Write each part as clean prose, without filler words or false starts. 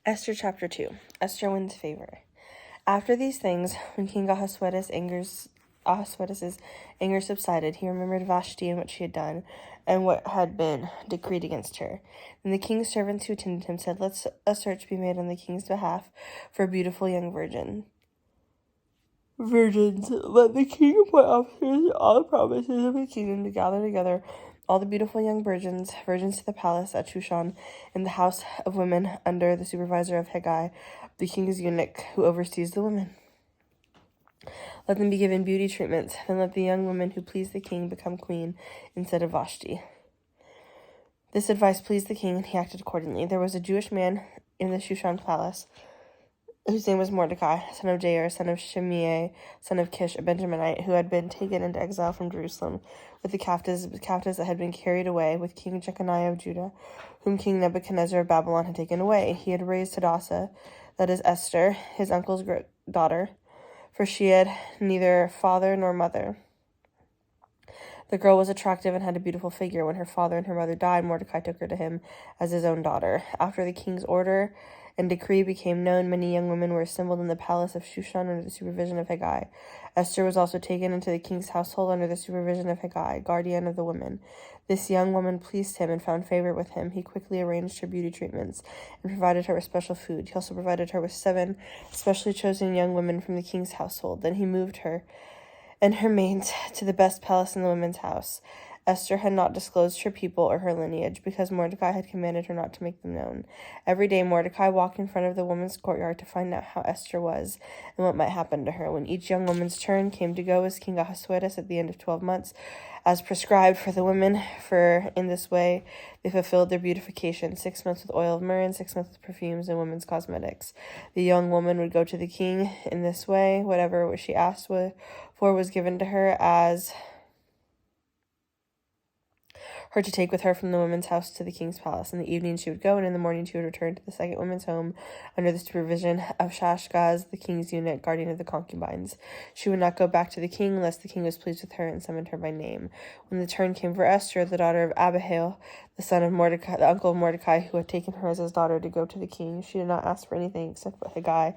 Esther chapter 2. Esther wins favor. After these things, when King Ahasuerus' anger subsided, he remembered Vashti and what she had done, and what had been decreed against her. Then the king's servants who attended him said, "Let a search be made on the king's behalf for a beautiful young virgins. Let the king appoint officers in all the provinces of the kingdom to gather together all the beautiful young virgins to the palace at Shushan, in the house of women under the supervisor of Hegai, the king's eunuch who oversees the women. Let them be given beauty treatments, and let the young woman who pleased the king become queen instead of Vashti." This advice pleased the king, and he acted accordingly. There was a Jewish man in the Shushan palace, whose name was Mordecai, son of Jair, son of Shimei, son of Kish, a Benjaminite, who had been taken into exile from Jerusalem with the captives that had been carried away with King Jeconiah of Judah, whom King Nebuchadnezzar of Babylon had taken away. He had raised Hadassah, that is Esther, his uncle's daughter, for she had neither father nor mother. The girl was attractive and had a beautiful figure. When her father and her mother died, Mordecai took her to him as his own daughter. After the king's order and decree became known, many young women were assembled in the palace of Shushan under the supervision of Hegai. Esther was also taken into the king's household under the supervision of Hegai, guardian of the women. This young woman pleased him and found favor with him. He quickly arranged her beauty treatments and provided her with special food. He also provided her with 7 specially chosen young women from the king's household. Then he moved her and her maids to the best palace in the women's house. Esther had not disclosed her people or her lineage, because Mordecai had commanded her not to make them known. Every day Mordecai walked in front of the woman's courtyard to find out how Esther was and what might happen to her. When each young woman's turn came to go as King Ahasuerus at the end of 12 months, as prescribed for the women, for in this way they fulfilled their beautification, 6 months with oil of myrrh and 6 months with perfumes and women's cosmetics. The young woman would go to the king in this way. Whatever she asked for was given to her as her to take with her from the women's house to the king's palace. In the evening she would go, and in the morning she would return to the second women's home under the supervision of Shashgaz, the king's eunuch, guardian of the concubines. She would not go back to the king unless the king was pleased with her and summoned her by name. When the turn came for Esther, the daughter of Abihail, the son of Mordecai, the uncle of Mordecai, who had taken her as his daughter to go to the king, she did not ask for anything except what Hegai,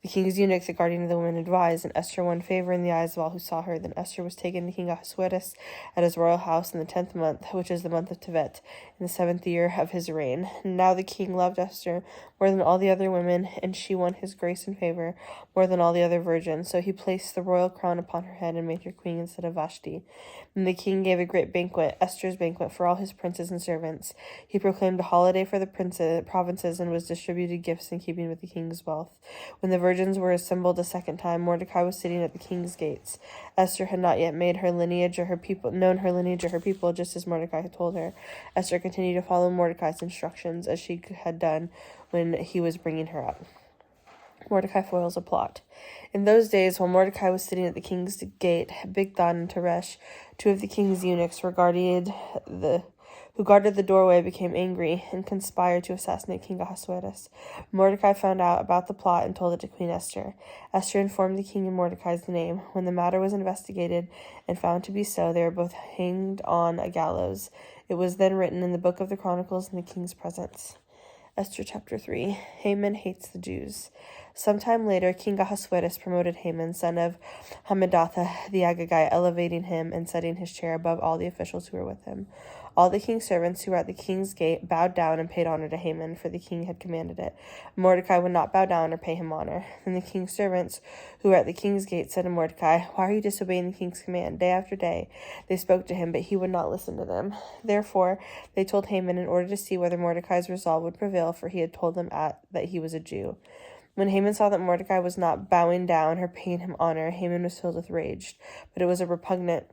the king's eunuch, the guardian of the women, advised, and Esther won favor in the eyes of all who saw her. Then Esther was taken to King Ahasuerus at his royal house in the 10th month, which is the month of Tevet, in the 7th year of his reign. Now the king loved Esther more than all the other women, and she won his grace and favor more than all the other virgins. So he placed the royal crown upon her head and made her queen instead of Vashti. And the king gave a great banquet, Esther's banquet, for all his princes and servants. He proclaimed a holiday for the provinces and was distributed gifts in keeping with the king's wealth. When the virgins were assembled a second time, Mordecai was sitting at the king's gates. Esther had not yet made her lineage or her people known her lineage or her people, just as Mordecai had told her. Esther continued to follow Mordecai's instructions as she had done when he was bringing her up. Mordecai foils a plot. In those days, while Mordecai was sitting at the king's gate, Bigthan and Teresh, 2 of the king's eunuchs, who guarded the doorway, became angry and conspired to assassinate King Ahasuerus. Mordecai found out about the plot and told it to Queen Esther. Esther informed the king in Mordecai's name. When the matter was investigated and found to be so, they were both hanged on a gallows. It was then written in the book of the Chronicles in the king's presence. Esther chapter 3. Haman hates the Jews. Sometime later, King Ahasuerus promoted Haman, son of Hammedatha the Agagite, elevating him and setting his chair above all the officials who were with him. All the king's servants who were at the king's gate bowed down and paid honor to Haman, for the king had commanded it. Mordecai would not bow down or pay him honor. Then the king's servants who were at the king's gate said to Mordecai, "Why are you disobeying the king's command?" Day after day they spoke to him, but he would not listen to them. Therefore they told Haman in order to see whether Mordecai's resolve would prevail, for he had told them that he was a Jew. When Haman saw that Mordecai was not bowing down or paying him honor, Haman was filled with rage. But it was repugnant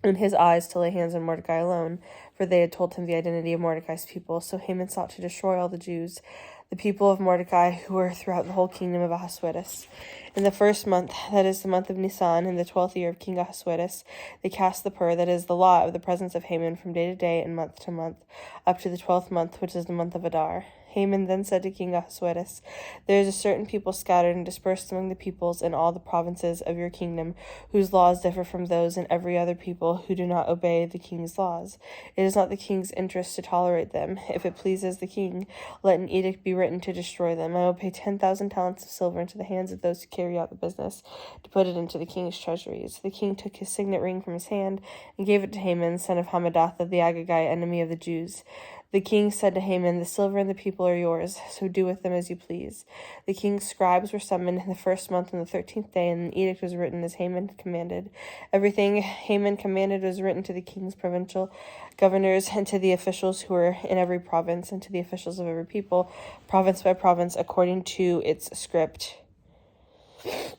in his eyes to lay hands on Mordecai alone, for they had told him the identity of Mordecai's people. So Haman sought to destroy all the Jews, the people of Mordecai, who were throughout the whole kingdom of Ahasuerus. In the first month, that is the month of Nisan, in the 12th year of King Ahasuerus, they cast the pur, that is the lot, of the presence of Haman from day to day and month to month, up to the 12th month, which is the month of Adar. Haman then said to King Ahasuerus, "There is a certain people scattered and dispersed among the peoples in all the provinces of your kingdom, whose laws differ from those in every other people who do not obey the king's laws. It is not the king's interest to tolerate them. If it pleases the king, let an edict be written to destroy them. I will pay 10,000 talents of silver into the hands of those who carry out the business, to put it into the king's treasuries." The king took his signet ring from his hand and gave it to Haman, son of Hammedatha, the Agagite, enemy of the Jews. The king said to Haman, "The silver and the people are yours, so do with them as you please." The king's scribes were summoned in the first month on the 13th day, and an edict was written as Haman had commanded. Everything Haman commanded was written to the king's provincial governors and to the officials who were in every province and to the officials of every people, province by province, according to its script,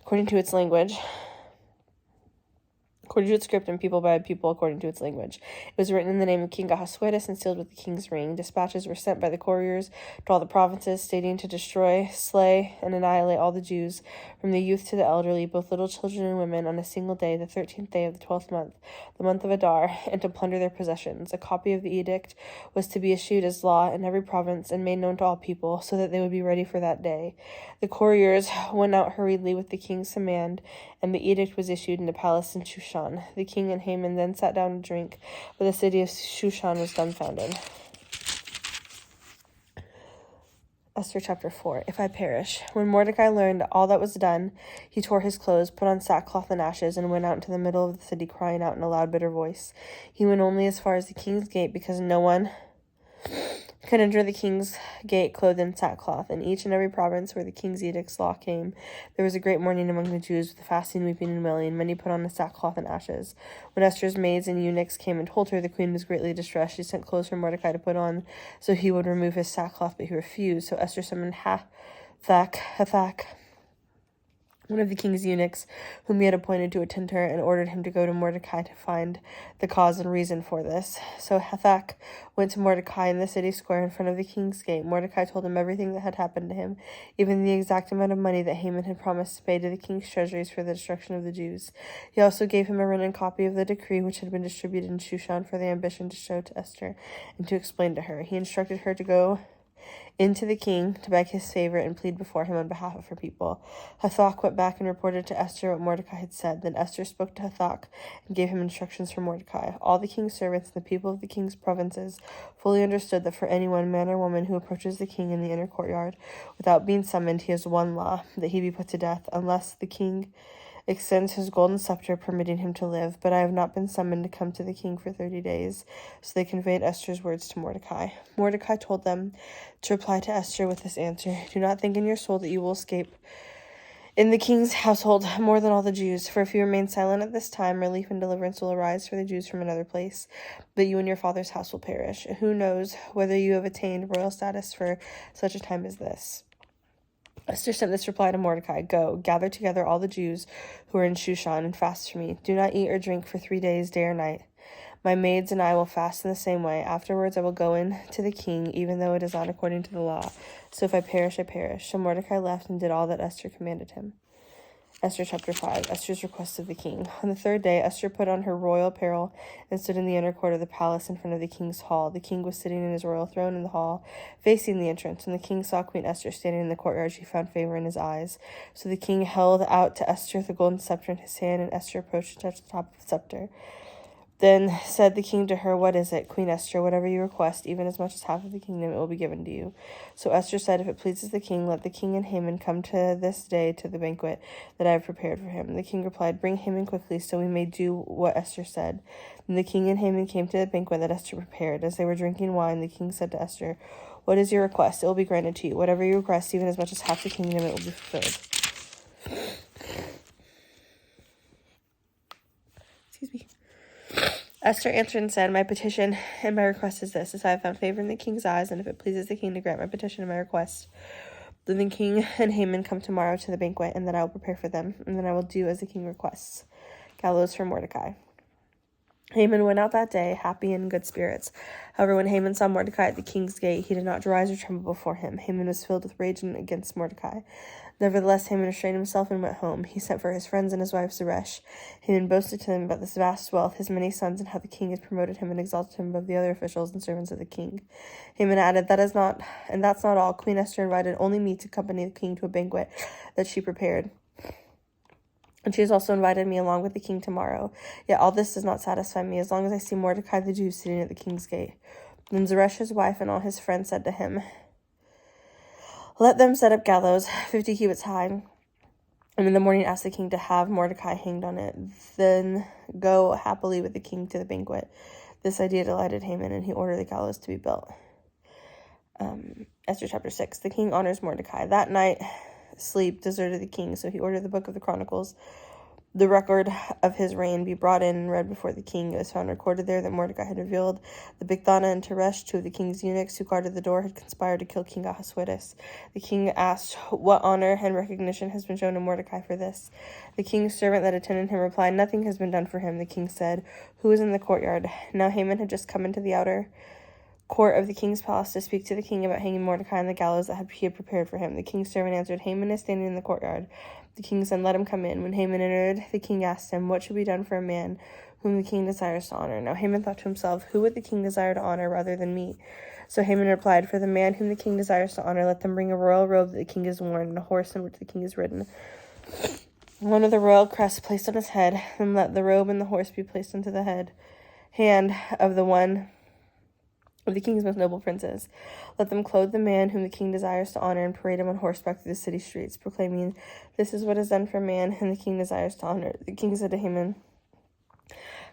according to its language. According to its script, and people by people according to its language. It was written in the name of King Ahasuerus and sealed with the king's ring. Dispatches were sent by the couriers to all the provinces, stating to destroy, slay, and annihilate all the Jews, from the youth to the elderly, both little children and women, on a single day, the 13th day of the 12th month, the month of Adar, and to plunder their possessions. A copy of the edict was to be issued as law in every province and made known to all people, so that they would be ready for that day. The couriers went out hurriedly with the king's command, and the edict was issued in the palace in Shushan. The king and Haman then sat down to drink, but the city of Shushan was dumbfounded. Esther chapter 4. If I perish. When Mordecai learned all that was done, he tore his clothes, put on sackcloth and ashes, and went out into the middle of the city, crying out in a loud, bitter voice. He went only as far as the king's gate, because no one could enter the king's gate clothed in sackcloth. In each and every province where the king's edict's law came, there was a great mourning among the Jews, with fasting, weeping, and wailing. Many put on the sackcloth and ashes. When Esther's maids and eunuchs came and told her, the queen was greatly distressed. She sent clothes for Mordecai to put on, so he would remove his sackcloth, but he refused. So Esther summoned Hathach, one of the king's eunuchs, whom he had appointed to attend her, and ordered him to go to Mordecai to find the cause and reason for this. So Hathach went to Mordecai in the city square in front of the king's gate. Mordecai told him everything that had happened to him, even the exact amount of money that Haman had promised to pay to the king's treasuries for the destruction of the Jews. He also gave him a written copy of the decree which had been distributed in Shushan for the ambition to show to Esther and to explain to her. He instructed her to go into the king to beg his favor and plead before him on behalf of her people. Hathach went back and reported to Esther what Mordecai had said. Then Esther spoke to Hathach and gave him instructions for Mordecai. All the king's servants and the people of the king's provinces fully understood that for anyone, man or woman, who approaches the king in the inner courtyard without being summoned, he has one law, that he be put to death, unless the king extends his golden scepter, permitting him to live. But I have not been summoned to come to the king for 30 days. So they conveyed Esther's words to Mordecai. Mordecai told them to reply to Esther with this answer: "Do not think in your soul that you will escape in the king's household more than all the Jews. For if you remain silent at this time, relief and deliverance will arise for the Jews from another place, but you and your father's house will perish. Who knows whether you have attained royal status for such a time as this?" Esther sent this reply to Mordecai: "Go, gather together all the Jews who are in Shushan and fast for me. Do not eat or drink for 3 days, day or night. My maids and I will fast in the same way. Afterwards I will go in to the king, even though it is not according to the law. So if I perish, I perish." So Mordecai left and did all that Esther commanded him. Esther chapter 5. Esther's request of the king. On the 3rd day, Esther put on her royal apparel and stood in the inner court of the palace in front of the king's hall. The king was sitting in his royal throne in the hall, facing the entrance. When the king saw Queen Esther standing in the courtyard, she found favor in his eyes. So the king held out to Esther the golden scepter in his hand, and Esther approached and touched the top of the scepter. Then said the king to her, "What is it, Queen Esther? Whatever you request, even as much as half of the kingdom, it will be given to you." So Esther said, "If it pleases the king, let the king and Haman come to this day to the banquet that I have prepared for him." The king replied, "Bring Haman quickly, so we may do what Esther said." Then the king and Haman came to the banquet that Esther prepared. As they were drinking wine, the king said to Esther, "What is your request? It will be granted to you. Whatever you request, even as much as half the kingdom, it will be fulfilled." Excuse me. Esther answered and said, "My petition and my request is this: as I have found favor in the king's eyes, and if it pleases the king to grant my petition and my request, then the king and Haman come tomorrow to the banquet, and then I will prepare for them, and then I will do as the king requests." Gallows for Mordecai. Haman went out that day, happy and in good spirits. However, when Haman saw Mordecai at the king's gate, he did not rise or tremble before him. Haman was filled with rage against Mordecai. Nevertheless, Haman restrained himself and went home. He sent for his friends and his wife Zeresh. Haman boasted to them about this vast wealth, his many sons, and how the king had promoted him and exalted him above the other officials and servants of the king. Haman added, that's not all. Queen Esther invited only me to accompany the king to a banquet that she prepared. And she has also invited me along with the king tomorrow. Yet all this does not satisfy me, as long as I see Mordecai the Jew sitting at the king's gate. Then Zeresh, his wife, and all his friends said to him, let them set up gallows 50 cubits high, and in the morning ask the king to have Mordecai hanged on it. Then go happily with the king to the banquet. This idea delighted Haman, and he ordered the gallows to be built. Esther chapter 6. The king honors Mordecai. That night, sleep deserted the king, so he ordered the book of the Chronicles, the record of his reign, be brought in and read before the king. It was found recorded there that Mordecai had revealed the Bigthana and Teresh, two of the king's eunuchs who guarded the door, had conspired to kill King Ahasuerus. The king asked, what honor and recognition has been shown to Mordecai for this? The king's servant that attended him replied, nothing has been done for him. The king said, who is in the courtyard? Now Haman had just come into the outer court of the king's palace to speak to the king about hanging Mordecai on the gallows that he had prepared for him. The king's servant answered, Haman is standing in the courtyard. The king said, let him come in. When Haman entered, the king asked him, what should be done for a man whom the king desires to honor? Now Haman thought to himself, who would the king desire to honor rather than me? So Haman replied, for the man whom the king desires to honor, let them bring a royal robe that the king has worn, and a horse on which the king is ridden, one of the royal crests placed on his head, and let the robe and the horse be placed onto the hand of the one of the king's most noble princes. Let them clothe the man whom the king desires to honor and parade him on horseback through the city streets, proclaiming, this is what is done for a man whom the king desires to honor. The king said to Haman,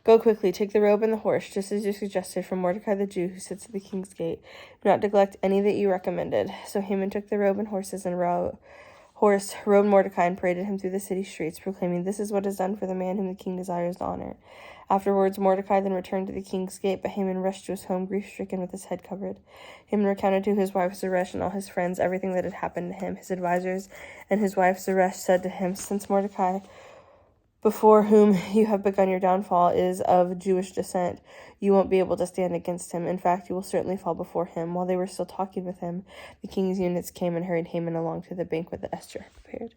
go quickly, take the robe and the horse, just as you suggested, from Mordecai the Jew who sits at the king's gate. Do not neglect any that you recommended. So Haman took the robe and horses and rode Mordecai and paraded him through the city streets, proclaiming, this is what is done for the man whom the king desires to honor. Afterwards, Mordecai then returned to the king's gate, but Haman rushed to his home, grief-stricken with his head covered. Haman recounted to his wife Zeresh and all his friends everything that had happened to him. His advisors and his wife Zeresh said to him, since Mordecai, before whom you have begun your downfall, is of Jewish descent, you won't be able to stand against him. In fact, you will certainly fall before him. While they were still talking with him, the king's eunuchs came and hurried Haman along to the banquet that Esther had prepared.